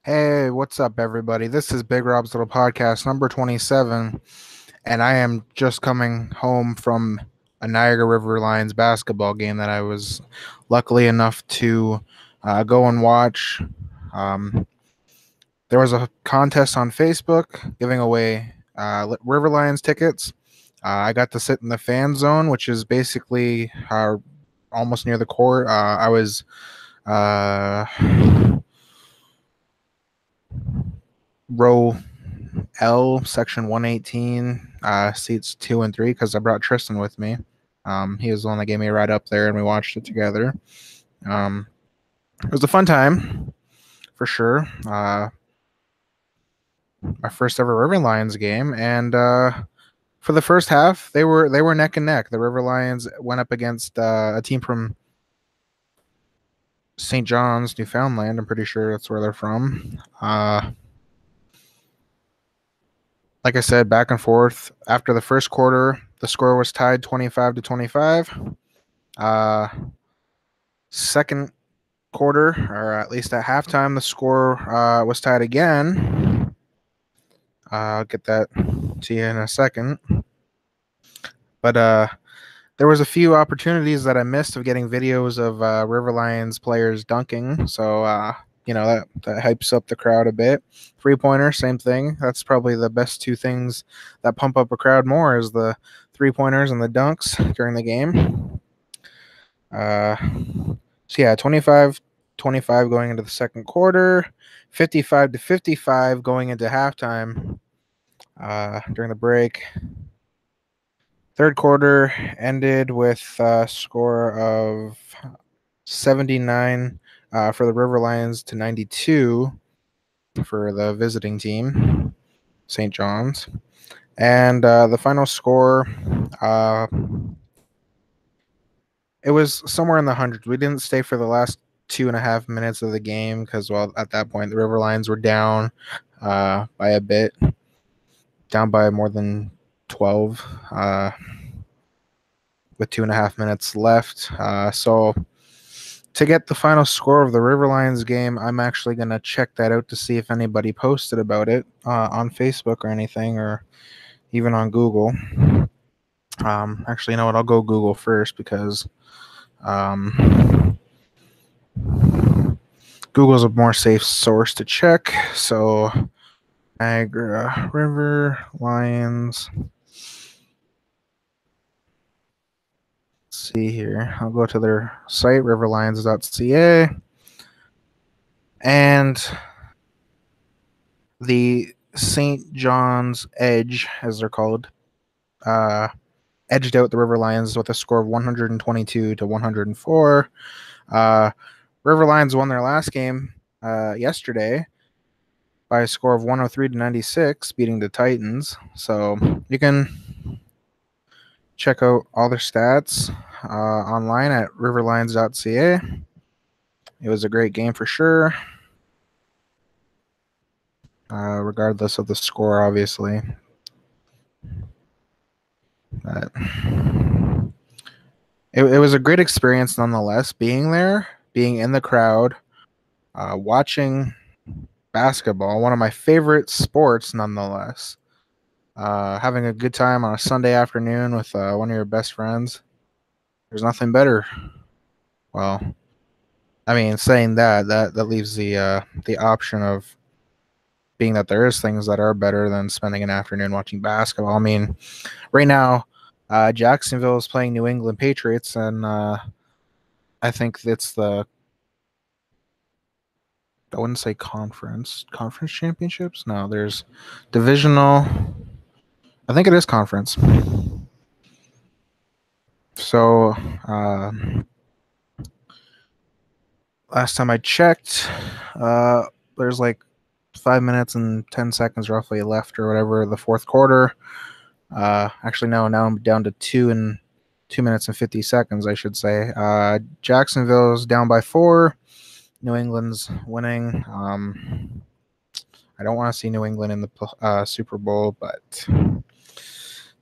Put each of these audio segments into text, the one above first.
Hey, what's up, everybody? This is Big Rob's Little Podcast, number 27, and I am just coming home from a Niagara River Lions basketball game that I was luckily enough to go and watch. Um, there was a contest on Facebook giving away River Lions tickets. I got to sit in the fan zone, which is basically almost near the court. I was uh, row L, section 118, seats 2 and 3, because I brought Tristan with me. He was the one that gave me a ride up there, and we watched it together. Um, it was a fun time, for sure. My first ever River Lions game, and for the first half, they were neck and neck. The River Lions went up against a team from St. John's, Newfoundland. I'm pretty sure that's where they're from. Like I said, back and forth. After the first quarter, the score was tied 25-25. Uh, Second quarter, or at least at halftime, the score was tied again. I'll get that to you in a second. But there was a few opportunities that I missed of getting videos of River Lions players dunking. So that hypes up the crowd a bit. 3-pointer, same thing. That's probably the best two things that pump up a crowd more is the 3-pointers and the dunks during the game. So yeah, 25-25 going into the second quarter, 55-55 going into halftime. During the break, third quarter ended with a score of 79 for the River Lions to 92 for the visiting team, St. John's. And the final score, it was somewhere in the hundreds. We didn't stay for the last 2.5 minutes of the game because, well, at that point, the River Lions were down by a bit, down by more than 12 with 2.5 minutes left. So to get the final score of the River Lions game, I'm actually going to check that out to see if anybody posted about it on Facebook or anything, or even on Google. Actually, you know what? I'll go Google first because Google's a more safe source to check. So, Niagara River Lions. Let's see here. I'll go to their site, riverlions.ca. And the St. John's Edge, as they're called, edged out the River Lions with a score of 122-104. River Lions won their last game yesterday by a score of 103-96, beating the Titans. So you can check out all their stats online at riverlions.ca. It was a great game for sure, regardless of the score, obviously. But it was a great experience nonetheless, being there, being in the crowd, watching basketball, one of my favorite sports nonetheless. Having a good time on a Sunday afternoon with one of your best friends. There's nothing better. Well, I mean, saying that leaves the option of being that there is things that are better than spending an afternoon watching basketball. I mean, right now, Jacksonville is playing New England Patriots, and I think it's I wouldn't say conference championships. No, there's divisional. I think it is conference. So last time I checked, there's like 5 minutes and 10 seconds roughly left or whatever the fourth quarter. Actually, no, now I'm down to 2 minutes and 50 seconds, I should say. Jacksonville's down by 4. New England's winning. I don't want to see New England in the Super Bowl, but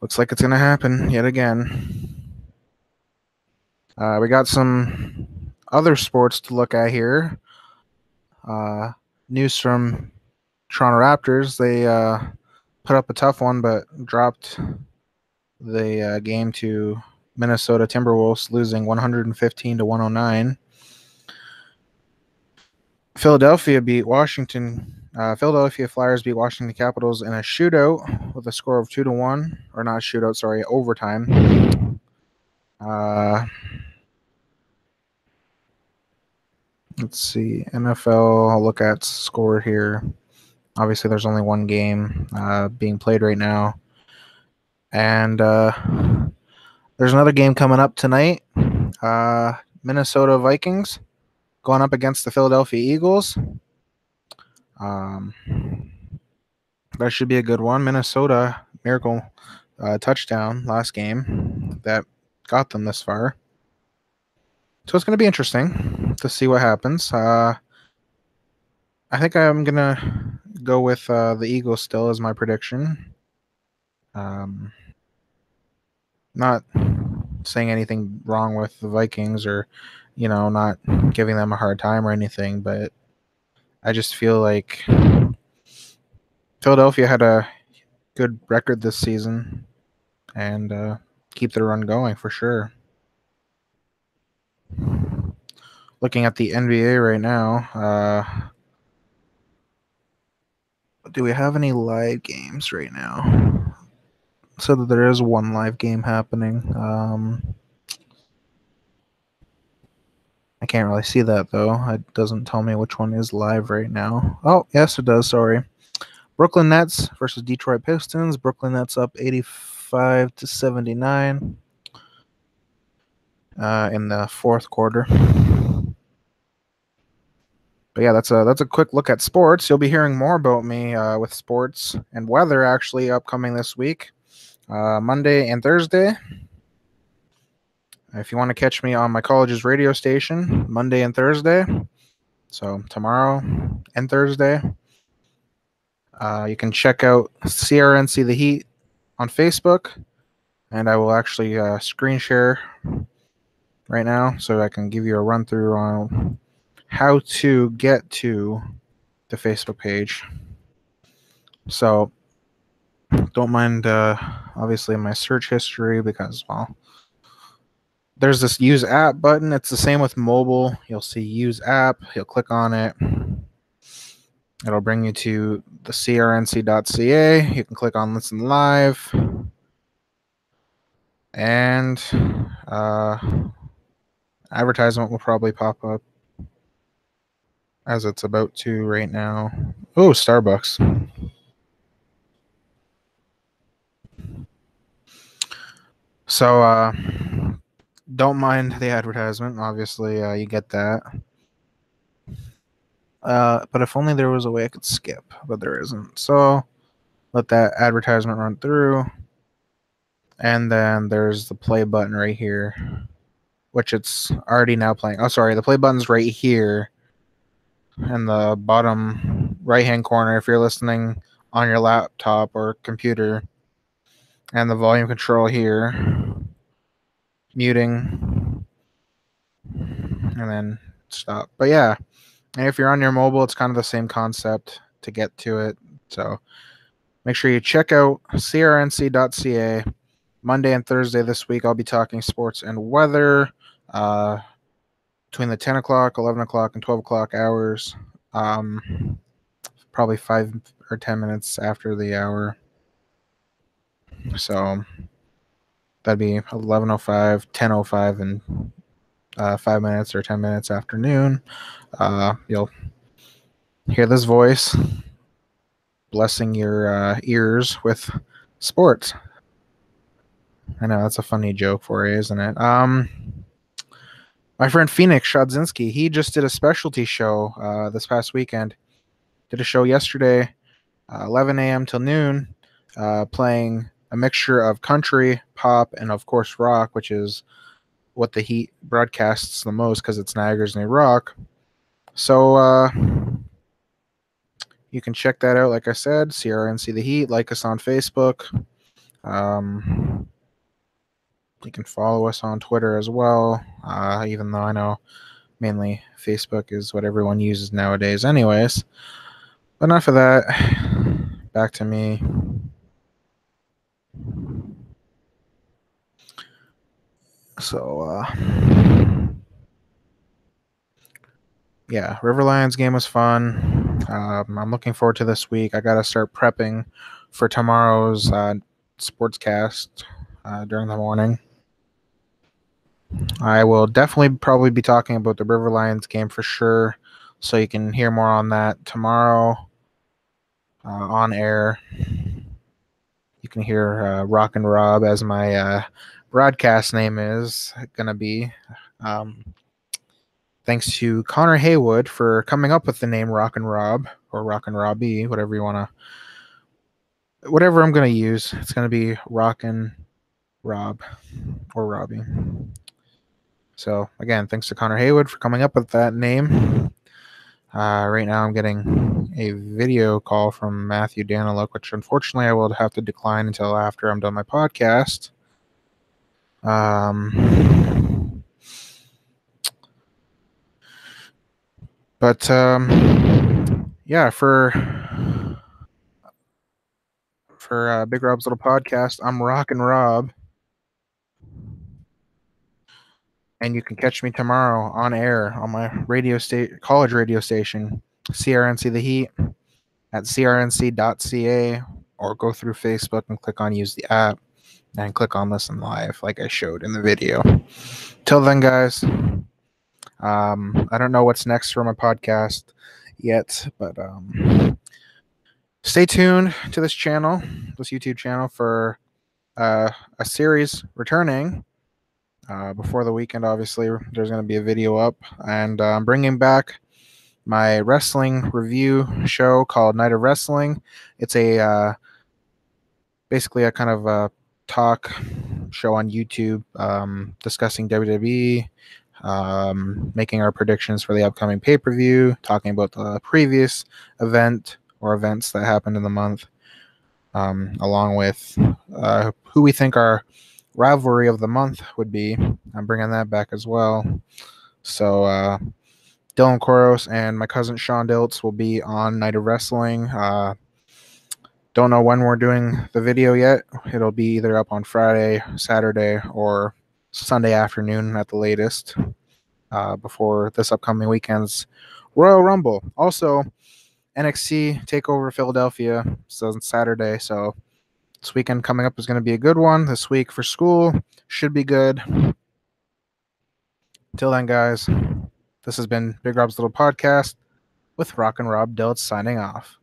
looks like it's going to happen yet again. We got some other sports to look at here. news from Toronto Raptors. They put up a tough one, but dropped the game to Minnesota Timberwolves, losing 115 to 109. Philadelphia Flyers beat Washington Capitals in a shootout with a score of 2-1, or not shootout, sorry, overtime. Let's see, NFL. I'll look at score here. Obviously, there's only one game being played right now, and there's another game coming up tonight. Minnesota Vikings going up against the Philadelphia Eagles. That should be a good one. Minnesota miracle touchdown last game that got them this far. So it's going to be interesting to see what happens. I think I'm going to go with the Eagles still as my prediction. Not saying anything wrong with the Vikings or, not giving them a hard time or anything, but I just feel like Philadelphia had a good record this season and keep their run going for sure. Looking at the NBA right now, do we have any live games right now? So that there is one live game happening. I can't really see that though. It doesn't tell me which one is live right now. Oh, yes, it does. Sorry. Brooklyn Nets versus Detroit Pistons. Brooklyn Nets up 85 to 79 in the fourth quarter. But yeah, that's a quick look at sports. You'll be hearing more about me with sports and weather actually upcoming this week, Monday and Thursday. If you want to catch me on my college's radio station, Monday and Thursday, so tomorrow and Thursday, you can check out CRNC The Heat on Facebook, and I will actually screen share right now so I can give you a run through on how to get to the Facebook page. So don't mind obviously my search history because, well, there's this use app button. It's the same with mobile. You'll see use app. You'll click on it. It'll bring you to the crnc.ca. You can click on listen live. And advertisement will probably pop up as it's about to right now. Oh, Starbucks. So don't mind the advertisement. Obviously, you get that. But if only there was a way I could skip, but there isn't. So let that advertisement run through. And then there's the play button right here, which it's already now playing. Oh, sorry. The play button's right here in the bottom right-hand corner if you're listening on your laptop or computer. And the volume control here, muting, and then stop. But yeah, and if you're on your mobile, it's kind of the same concept to get to it. So make sure you check out crnc.ca. Monday and Thursday this week, I'll be talking sports and weather between the 10 o'clock, 11 o'clock, and 12 o'clock hours. Probably 5 or 10 minutes after the hour. So that'd be 11:05, 10:05, and 5 minutes or 10 minutes after noon. You'll hear this voice blessing your ears with sports. I know that's a funny joke for you, isn't it? My friend Phoenix Shadzinski, he just did a specialty show this past weekend. Did a show yesterday, 11 a.m. till noon, playing a mixture of country, pop, and of course rock, which is what the Heat broadcasts the most because it's Niagara's new rock. So you can check that out. Like I said, CRNC The Heat. Like us on Facebook. You can follow us on Twitter as well. Even though I know Mainly Facebook is what everyone uses nowadays anyways. But enough of that. Back to me. So, yeah, River Lions game was fun. I'm looking forward to this week. I got to start prepping for tomorrow's sportscast during the morning. I will definitely probably be talking about the River Lions game for sure, so you can hear more on that tomorrow on air. You can hear Rock and Rob, as my broadcast name is going to be. Thanks to Connor Haywood for coming up with the name Rock and Rob, or Rock and Robbie, whatever you want to. Whatever I'm going to use, it's going to be Rock and Rob or Robbie. So, again, thanks to Connor Haywood for coming up with that name. Right now, I'm getting a video call from Matthew Daniluk, which unfortunately I will have to decline until after I'm done my podcast. But yeah, for Big Rob's Little Podcast, I'm Rock and Rob. And you can catch me tomorrow on air on my college radio station, CRNC The Heat, at crnc.ca, or go through Facebook and click on Use the App and click on Listen Live like I showed in the video. Till then, guys, I don't know what's next for my podcast yet, but stay tuned to this YouTube channel, for a series returning. Before the weekend, obviously, there's going to be a video up, and I'm bringing back my wrestling review show called Night of Wrestling. It's basically a kind of a talk show on YouTube, discussing WWE, making our predictions for the upcoming pay-per-view, talking about the previous event or events that happened in the month, along with who we think our rivalry of the month would be. I'm bringing that back as well. So Dylan Koros and my cousin Sean Diltz will be on Night of Wrestling. Don't know when we're doing the video yet. It'll be either up on Friday, Saturday, or Sunday afternoon at the latest, before this upcoming weekend's Royal Rumble. Also, NXT TakeOver Philadelphia, so it's Saturday, so this weekend coming up is going to be a good one. This week for school should be good. Till then, guys, this has been Big Rob's Little Podcast with Rock and Rob Diltz signing off.